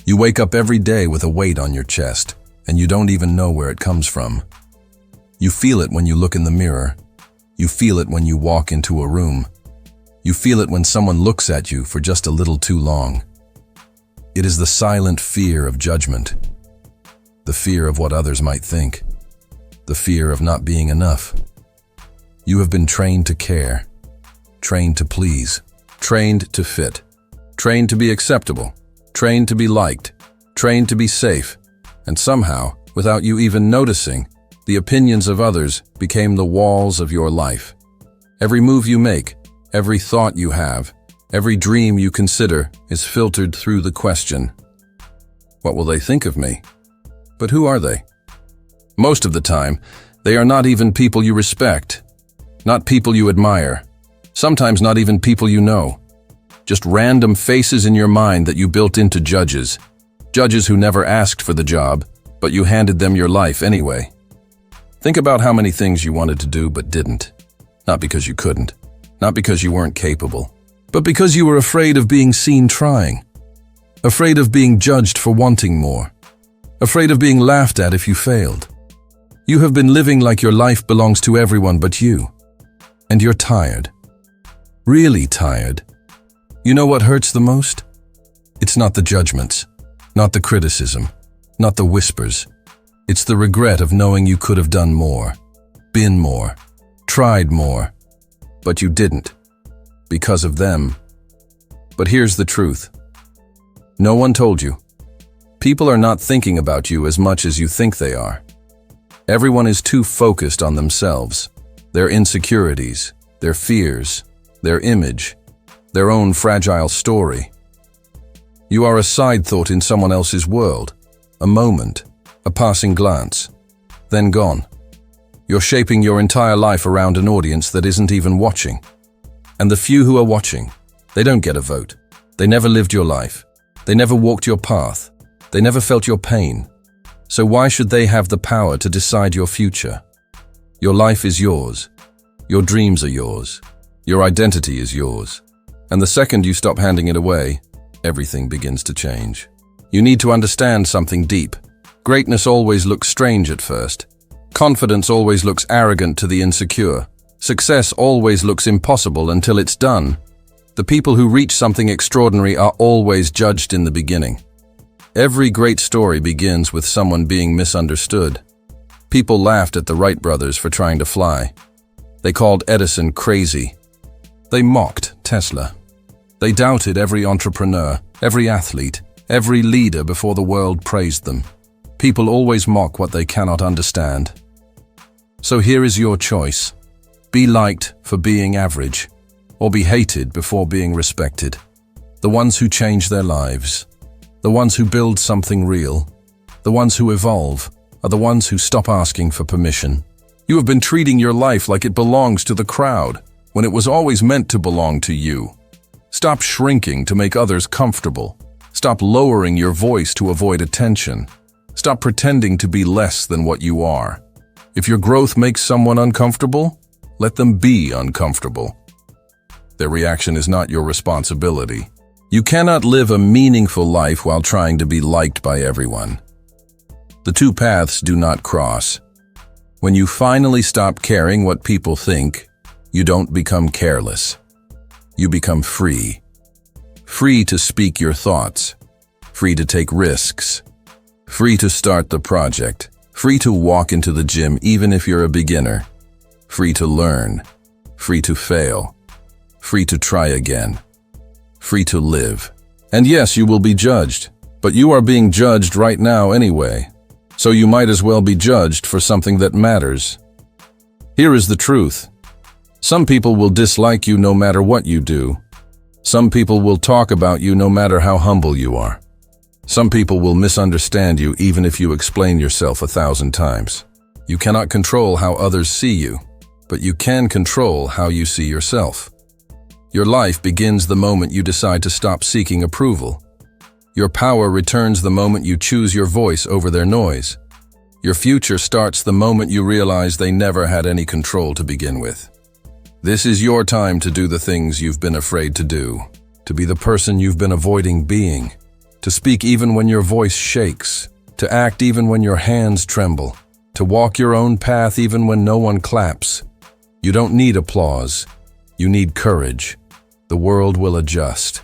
You wake up every day with a weight on your chest, and you don't even know where it comes from. You feel it when you look in the mirror. You feel it when you walk into a room. You feel it when someone looks at you for just a little too long. It is the silent fear of judgment, the fear of what others might think, the fear of not being enough. You have been trained to care, trained to please, trained to fit, trained to be acceptable, trained to be liked, trained to be safe, and somehow, without you even noticing, the opinions of others became the walls of your life. Every move you make, every thought you have, every dream you consider is filtered through the question, what will they think of me? But who are they? Most of the time, they are not even people you respect, not people you admire, sometimes not even people you know. Just random faces in your mind that you built into judges. Judges who never asked for the job, but you handed them your life anyway. Think about how many things you wanted to do but didn't. Not because you couldn't, not because you weren't capable, but because you were afraid of being seen trying. Afraid of being judged for wanting more. Afraid of being laughed at if you failed. You have been living like your life belongs to everyone but you. And you're tired. Really tired. You know what hurts the most? It's not the judgments, not the criticism, not the whispers. It's the regret of knowing you could have done more, been more, tried more, but you didn't, because of them. But here's the truth. No one told you. People are not thinking about you as much as you think they are. Everyone is too focused on themselves, their insecurities, their fears, their image, their own fragile story. You are a side thought in someone else's world, a moment, a passing glance, then gone. You're shaping your entire life around an audience that isn't even watching. And the few who are watching, they don't get a vote. They never lived your life. They never walked your path. They never felt your pain. So why should they have the power to decide your future? Your life is yours. Your dreams are yours. Your identity is yours. And the second you stop handing it away, everything begins to change. You need to understand something deep. Greatness always looks strange at first. Confidence always looks arrogant to the insecure. Success always looks impossible until it's done. The people who reach something extraordinary are always judged in the beginning. Every great story begins with someone being misunderstood. People laughed at the Wright brothers for trying to fly. They called Edison crazy. They mocked Tesla. They doubted every entrepreneur, every athlete, every leader before the world praised them. People always mock what they cannot understand. So here is your choice. Be liked for being average, or be hated before being respected. The ones who change their lives, the ones who build something real, the ones who evolve, are the ones who stop asking for permission. You have been treating your life like it belongs to the crowd, when it was always meant to belong to you. Stop shrinking to make others comfortable. Stop lowering your voice to avoid attention. Stop pretending to be less than what you are. If your growth makes someone uncomfortable, let them be uncomfortable. Their reaction is not your responsibility. You cannot live a meaningful life while trying to be liked by everyone. The two paths do not cross. When you finally stop caring what people think, you don't become careless. You become free. Free to speak your thoughts. Free to take risks. Free to start the project. Free to walk into the gym even if you're a beginner. Free to learn. Free to fail. Free to try again. Free to live. And yes, you will be judged, but you are being judged right now anyway. So you might as well be judged for something that matters. Here is the truth. Some people will dislike you no matter what you do. Some people will talk about you no matter how humble you are. Some people will misunderstand you even if you explain yourself 1,000 times. You cannot control how others see you, but you can control how you see yourself. Your life begins the moment you decide to stop seeking approval. Your power returns the moment you choose your voice over their noise. Your future starts the moment you realize they never had any control to begin with. This is your time to do the things you've been afraid to do, to be the person you've been avoiding being. to speak even when your voice shakes, to act even when your hands tremble, to walk your own path even when no one claps. You don't need applause. You need courage. The world will adjust.